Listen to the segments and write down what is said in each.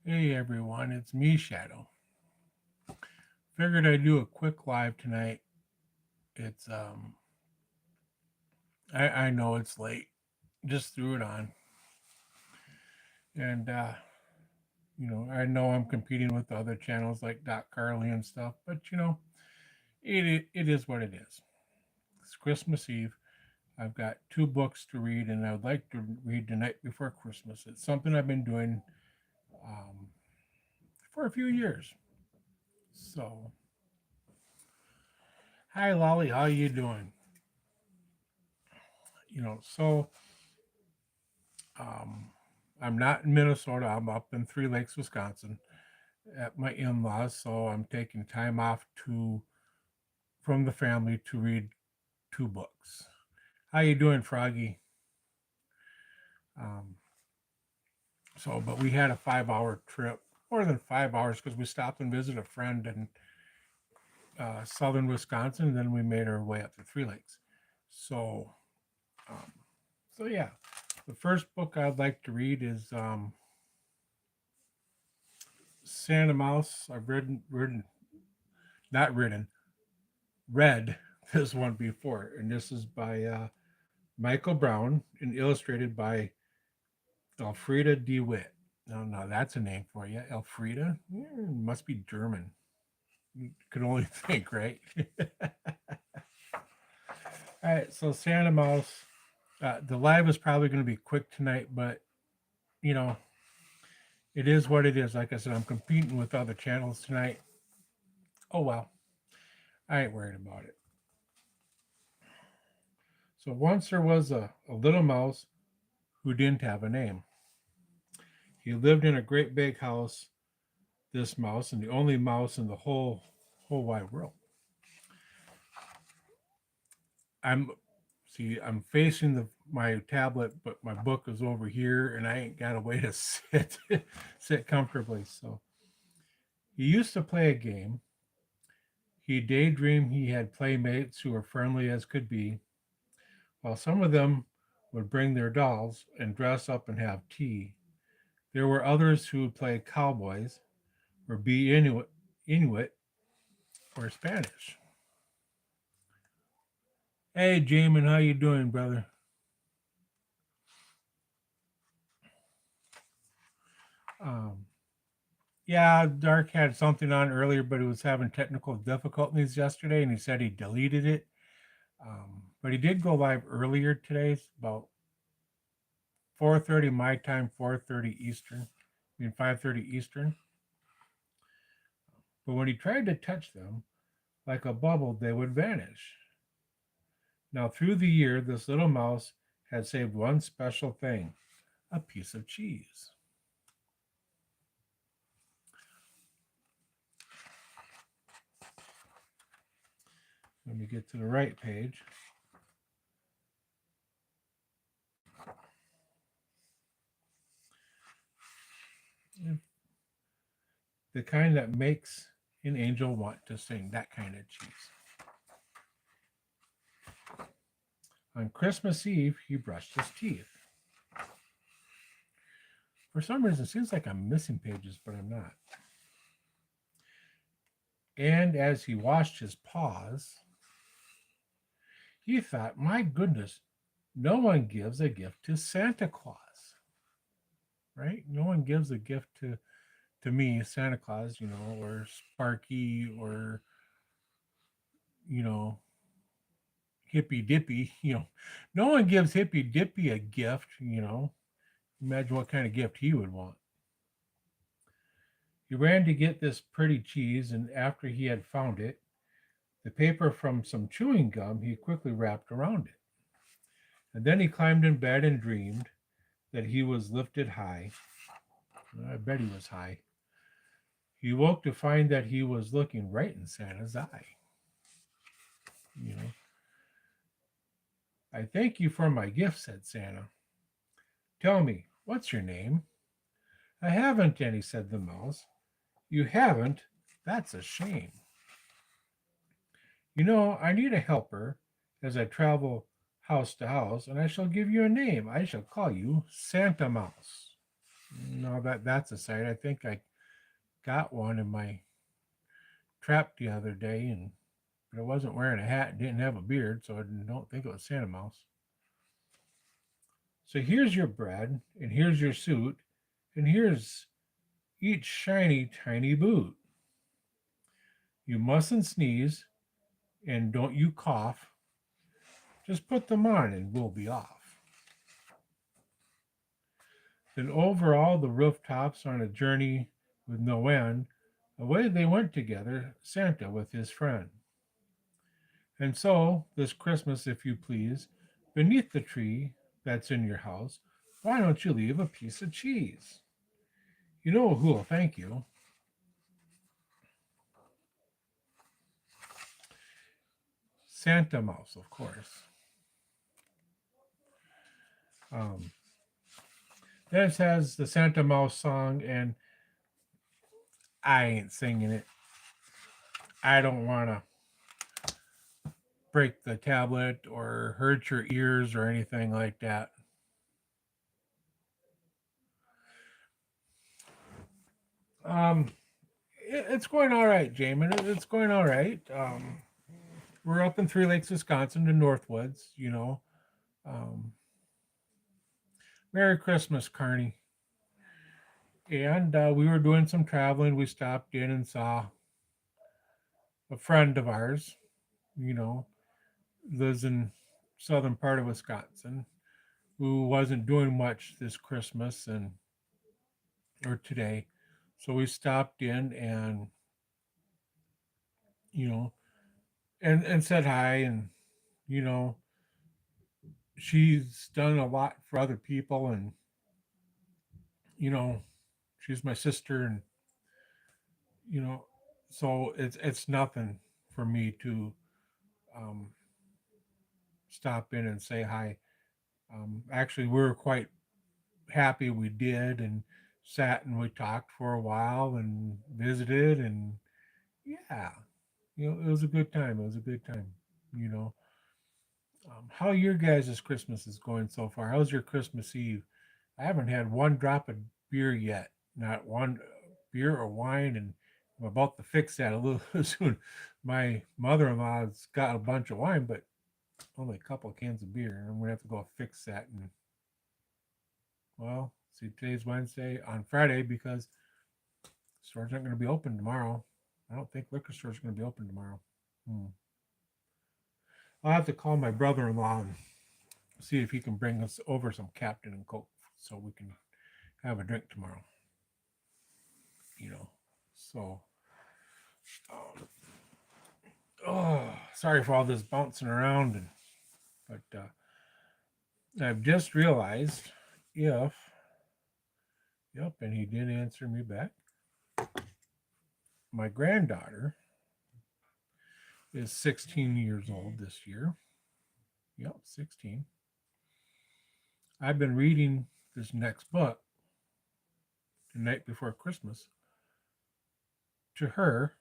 Hey everyone, it's me, Shadow. Figured I'd do a quick live tonight. It's I know it's late. Just threw it on. And I know I'm competing with other channels like Doc Carly and stuff, but it is what it is. It's Christmas Eve. I've got two books to read and I would like to read the night before Christmas. It's something I've been doing um, for a few years. So, hi Lolly, how you doing? So Um, I'm not in Minnesota. I'm up in Three Lakes, Wisconsin, at my in-laws. So I'm taking time off to from the family to read two books. How you doing, Froggy? Um, but we had a 5 hour trip, more than 5 hours, because we stopped and visited a friend in southern Wisconsin, and then we made our way up to Three Lakes. So, um, yeah, the first book I'd like to read is Santa Mouse. I've not written, read this one before, and this is by Michael Brown and illustrated by Elfrida DeWitt. Now that's a name for you, Elfrida. Must be German. You can only think, right? All right, so Santa Mouse. The live is probably going to be quick tonight, but you know, it is what it is. Like I said, I'm competing with other channels tonight. Oh well, I ain't worried about it. So once there was a little mouse who didn't have a name. He lived in a great big house, this mouse, and the only mouse in the whole wide world. I'm I'm facing my tablet, but my book is over here, and I ain't got a way to sit comfortably. So he used to play a game. He daydreamed he had playmates who were friendly as could be, while some of them would bring their dolls and dress up and have tea. There were others who would play cowboys or be Inuit or Spanish. Hey, Jamin, how you doing, brother? Um, yeah, Dark had something on earlier, but he was having technical difficulties yesterday, and he said he deleted it. But he did go live earlier today, about 4:30 my time, 4:30 Eastern, I mean 5:30 Eastern. But when he tried to touch them, like a bubble, they would vanish. Now, through the year, this little mouse had saved one special thing: a piece of cheese. Let me get to the right page. The kind that makes an angel want to sing, that kind of cheese. On Christmas Eve, he brushed his teeth. For some reason, it seems like I'm missing pages, but I'm not. And as he washed his paws, he thought, my goodness, no one gives a gift to Santa Claus, right? No one gives a gift to me, Santa Claus, or Sparky, or, you know, Hippy Dippy, no one gives Hippy Dippy a gift. Imagine what kind of gift he would want. He ran to get this pretty cheese, and after he had found it, the paper from some chewing gum he quickly wrapped around it. And then he climbed in bed and dreamed that he was lifted high. I bet he was high. He woke to find that he was looking right in Santa's eye. You know, I thank you for my gift, said Santa. Tell me, what's your name? I haven't any, said the mouse. You haven't? That's a shame. I need a helper as I travel house to house, and I shall give you a name. I shall call you Santa Mouse. No, that's a sight. I think I got one in my trap the other day, and but I wasn't wearing a hat and didn't have a beard, so I don't think it was Santa Mouse. So here's your bread, and here's your suit, and here's each shiny tiny boot. You mustn't sneeze, and don't you cough. Just put them on, and we'll be off. Then over all the rooftops on a journey with no end, away they went together, Santa with his friend. And so, this Christmas, if you please, beneath the tree that's in your house, why don't you leave a piece of cheese? You know who'll thank you. Santa Mouse, of course. Um, this has the Santa Mouse song, and I ain't singing it. I don't want to break the tablet or hurt your ears or anything like that. Um, it's going all right, Jamin. It's going all right. We're up in Three Lakes, Wisconsin, the Northwoods. Um, Merry Christmas, Carney. And we were doing some traveling. We stopped in and saw a friend of ours. You know, lives in southern part of Wisconsin, who wasn't doing much this Christmas and or today. So we stopped in and you know and said hi, and you know she's done a lot for other people, and you know she's my sister, and you know so it's nothing for me to um, stop in and say hi. Actually, we were quite happy we did, and sat and we talked for a while and visited, and yeah, it was a good time. It was a good time. You know, how your guys' Christmas is going so far? How's your Christmas Eve? I haven't had one drop of beer yet, not one beer or wine, and I'm about to fix that a little soon. My mother-in-law's got a bunch of wine, but only a couple of cans of beer, and I'm gonna have to go fix that. And well, see, today's Wednesday. On Friday, because stores aren't going to be open tomorrow. I don't think liquor stores are going to be open tomorrow. Hmm. I'll have to call my brother-in-law and see if he can bring us over some Captain and Coke so we can have a drink tomorrow. You know, so um, oh, sorry for all this bouncing around, but I've just realized if yep, and he did answer me back. My granddaughter is 16 years old this year. Yep, 16. I've been reading this next book the night before Christmas to her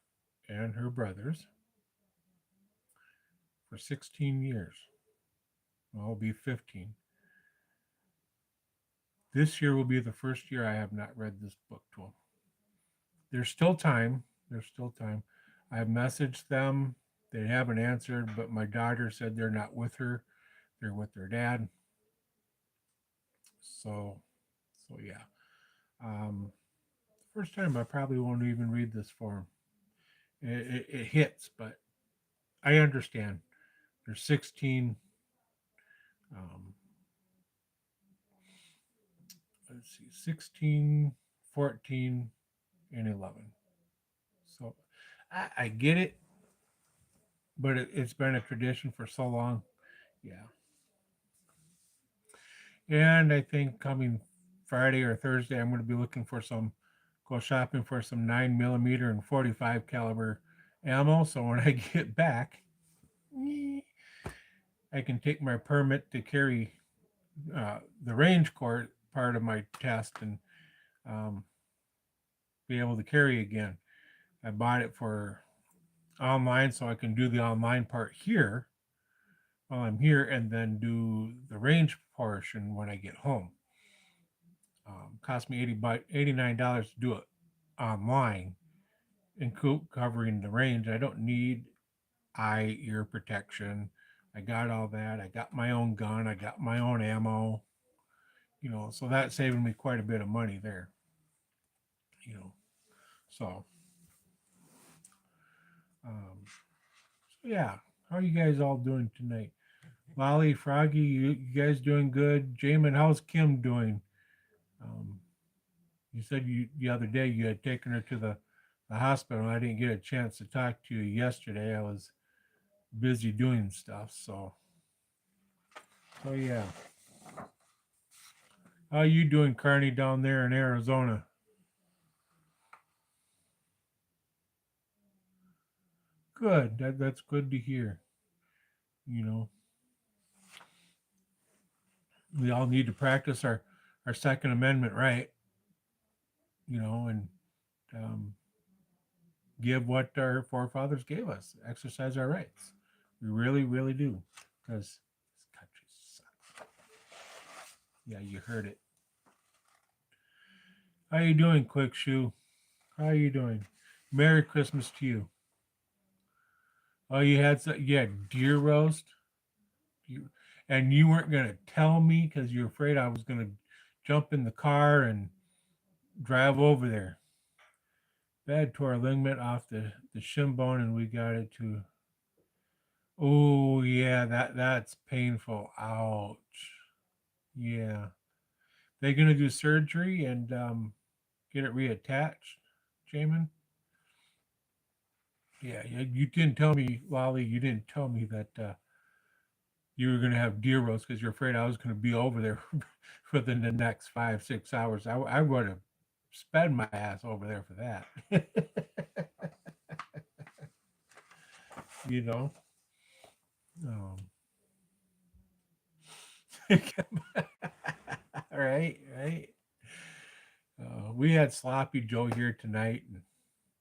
and her brothers for 16 years. Well, I'll be 15. This year will be the first year I have not read this book to them. There's still time. There's still time. I've messaged them. They haven't answered, but my daughter said they're not with her. They're with their dad. So, so yeah. First time I probably won't even read this for them. It hits, but I understand. They're 16. Um, let's see, 16, 14, and 11. So I get it, but it's been a tradition for so long. Yeah. And I think coming Friday or Thursday, I'm going to be looking for go shopping for some 9mm and 45 caliber ammo. So when I get back, I can take my permit to carry the range court part of my test and um, be able to carry again. I bought it for online so I can do the online part here while I'm here and then do the range portion when I get home. Cost me $89 to do it online and covering the range. I don't need eye ear protection. I got all that. I got my own gun. I got my own ammo. So that's saving me quite a bit of money there. You know, so um, so yeah. How are you guys all doing tonight? Lolly, Froggy, you guys doing good? Jamin, how's Kim doing? Um, you said the other day you had taken her to the hospital. I didn't get a chance to talk to you yesterday. I was busy doing stuff. So yeah. How you doing, Carney, down there in Arizona? Good. That's good to hear. You know, we all need to practice our Second Amendment right. And um, give what our forefathers gave us, exercise our rights. We really, really do, because this country sucks. Yeah, you heard it. How you doing, Quick Shoe? How you doing? Merry Christmas to you. Oh, you had deer roast, and you weren't gonna tell me because you're afraid I was gonna jump in the car and drive over there. Bad tore a ligament off the shin bone, and we got it to. Oh yeah, that's painful. Ouch. Yeah, they're gonna do surgery and get it reattached, Jamin. Yeah, you didn't tell me, Lolly. You didn't tell me that you were gonna have deer roast because you're afraid I was gonna be over there within the next 5 6 hours. I would have sped my ass over there for that. you know. Um, right, right. We had sloppy Joe here tonight, and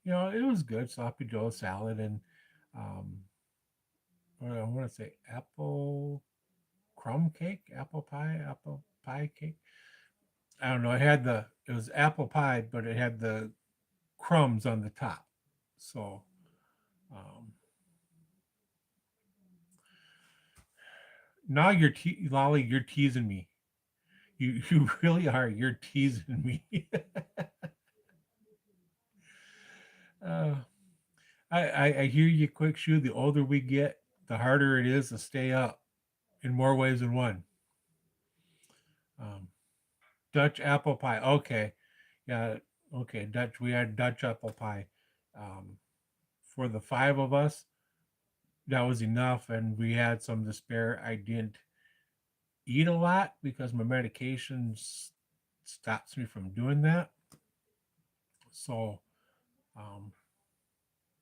it was good. Sloppy Joe salad and um, what I want to say apple crumb cake, apple pie cake. I don't know. It was apple pie, but it had the crumbs on the top. So um, now Lolly, you're teasing me. You really are. You're teasing me. uh, I hear you, Quick Shoe. The older we get, the harder it is to stay up in more ways than one. Um, Dutch apple pie. Okay, yeah. Okay, Dutch. We had Dutch apple pie. Um, for the five of us, that was enough, and we had some to spare. I didn't eat a lot because my medication stops me from doing that. So, um,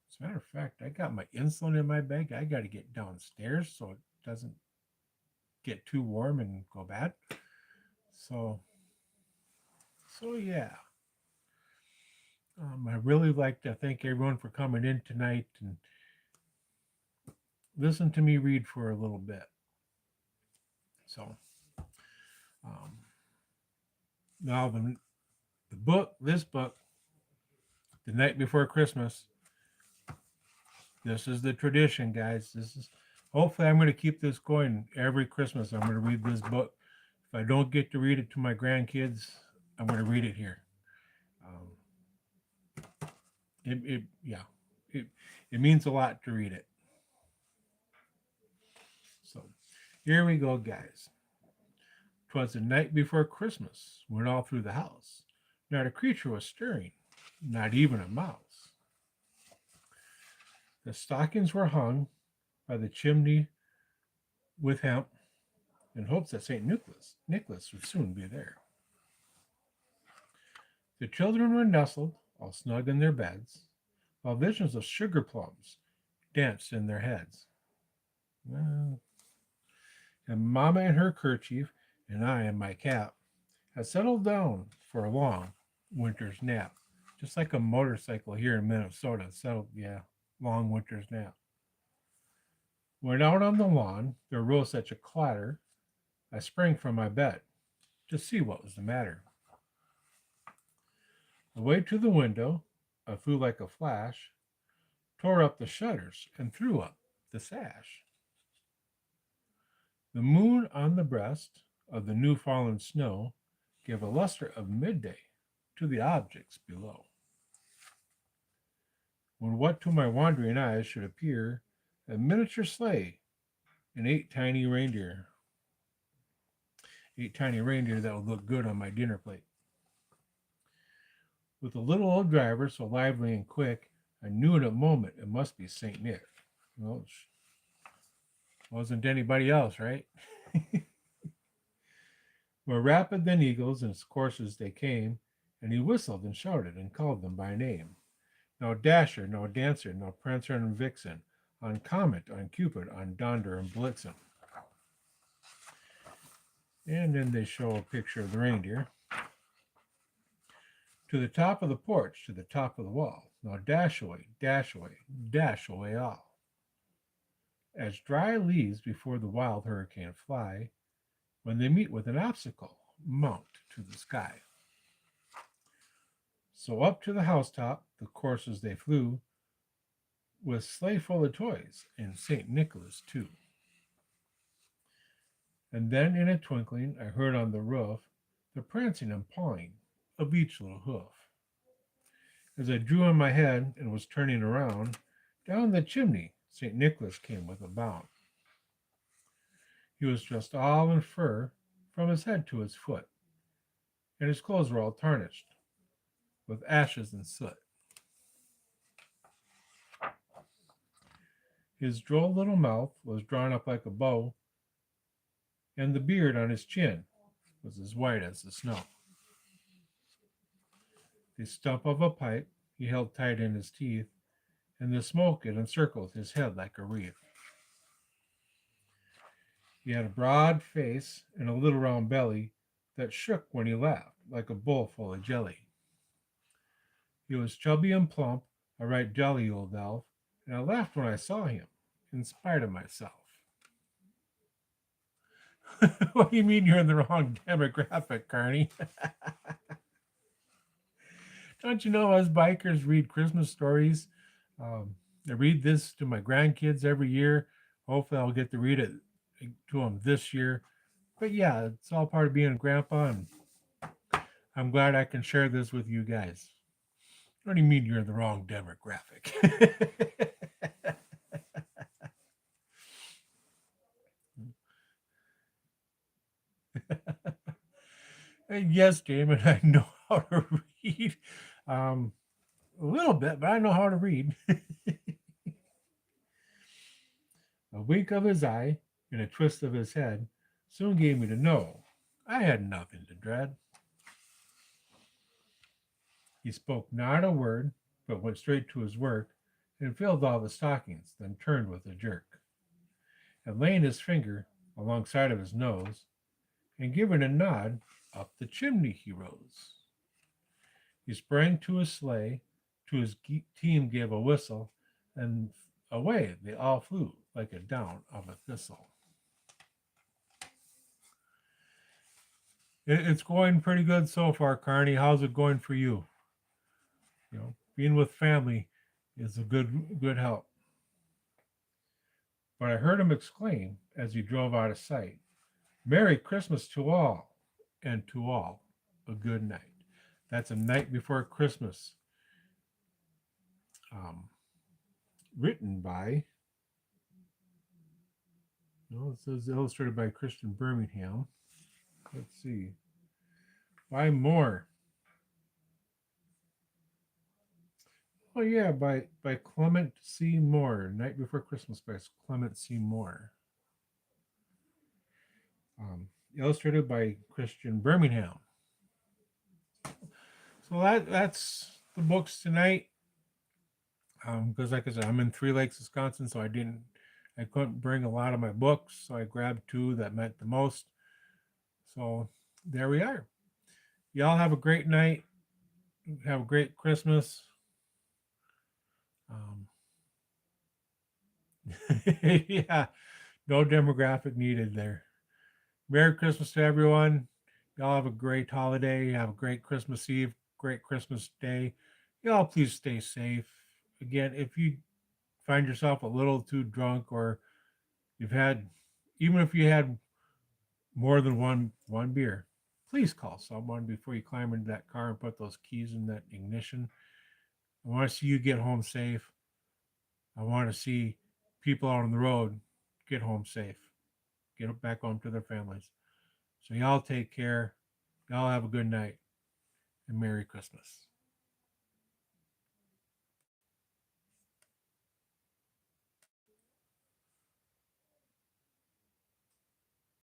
as a matter of fact, I got my insulin in my bag. I got to get downstairs so it doesn't get too warm and go bad. So, so yeah. I really like to thank everyone for coming in tonight and listen to me read for a little bit. So, um, now this book, The Night Before Christmas. This is the tradition, guys. Hopefully I'm going to keep this going every Christmas. I'm going to read this book. If I don't get to read it to my grandkids, I'm going to read it here. Yeah, it means a lot to read it. So here we go, guys. 'Twas the night before Christmas, when all through the house not a creature was stirring, not even a mouse. The stockings were hung by the chimney with hemp, in hopes that St. Nicholas would soon be there. The children were nestled, all snug in their beds, while visions of sugar plums danced in their heads. Well, and Mamma in her kerchief, and I in my cap, had settled down for a long winter's nap, just like a motorcycle here in Minnesota. So, yeah, long winter's nap. When out on the lawn there rose such a clatter, I sprang from my bed to see what was the matter. Away to the window, I flew like a flash, tore up the shutters, and threw up the sash. The moon on the breast of the new fallen snow gave a luster of midday to the objects below. When what to my wandering eyes should appear a miniature sleigh and eight tiny reindeer that would look good on my dinner plate. With a little old driver so lively and quick, I knew in a moment it must be St. Nick. Well, it wasn't anybody else, right? More rapid than eagles in his courses they came, and he whistled and shouted and called them by name. No Dasher, no Dancer, no Prancer and Vixen, on Comet, on Cupid, on Donder and Blitzen. And then they show a picture of the reindeer. To the top of the porch, to the top of the wall. Now dash away, dash away, dash away all. As dry leaves before the wild hurricane fly, when they meet with an obstacle, mount to the sky. So up to the housetop, the coursers they flew, with sleigh full of toys, and St. Nicholas too. And then in a twinkling I heard on the roof the prancing and pawing of each little hoof. As I drew on my head and was turning around, down the chimney St. Nicholas came with a bound. He was dressed all in fur from his head to his foot, and his clothes were all tarnished with ashes and soot. His droll little mouth was drawn up like a bow, and the beard on his chin was as white as the snow. The stump of a pipe he held tight in his teeth, and the smoke it encircled his head like a wreath. He had a broad face and a little round belly that shook when he laughed like a bowl full of jelly. He was chubby and plump, a right jolly old elf, and I laughed when I saw him, in spite of myself. What do you mean you're in the wrong demographic, Carney? Don't you know us bikers read Christmas stories? I read this to my grandkids every year. Hopefully I'll get to read it to them this year. But yeah, it's all part of being a grandpa, and I'm glad I can share this with you guys. What do you mean you're in the wrong demographic? Yes, Damon, I know how to read. A little bit, but I know how to read. A wink of his eye and a twist of his head soon gave me to know I had nothing to dread. He spoke not a word, but went straight to his work and filled all the stockings, then turned with a jerk, and laying his finger alongside of his nose, and giving a nod, up the chimney he rose. He sprang to his sleigh, to his team gave a whistle, and away they all flew like a down of a thistle. It's going pretty good so far, Carney. How's it going for you? You know, being with family is a good help. But I heard him exclaim as he drove out of sight, Merry Christmas to all, and to all a good night. That's A Night Before Christmas, written by, it says illustrated by Christian Birmingham. Let's see, by Moore. Oh yeah, by Clement C. Moore. Night Before Christmas by Clement C. Moore. Illustrated by Christian Birmingham. So that's the books tonight. Because like I said, I'm in Three Lakes, Wisconsin, so I couldn't bring a lot of my books, so I grabbed two that meant the most. So there we are. Y'all have a great night. Have a great Christmas. Yeah, no demographic needed there. Merry Christmas to everyone. Y'all have a great holiday. Have a great Christmas Eve, great Christmas day. Y'all please stay safe. Again, if you find yourself a little too drunk, or you've had, even if you had more than one beer, please call someone before you climb into that car and put those keys in that ignition. I want to see you get home safe. I want to see people out on the road get home safe, get back home to their families. So y'all take care. Y'all have a good night and Merry Christmas.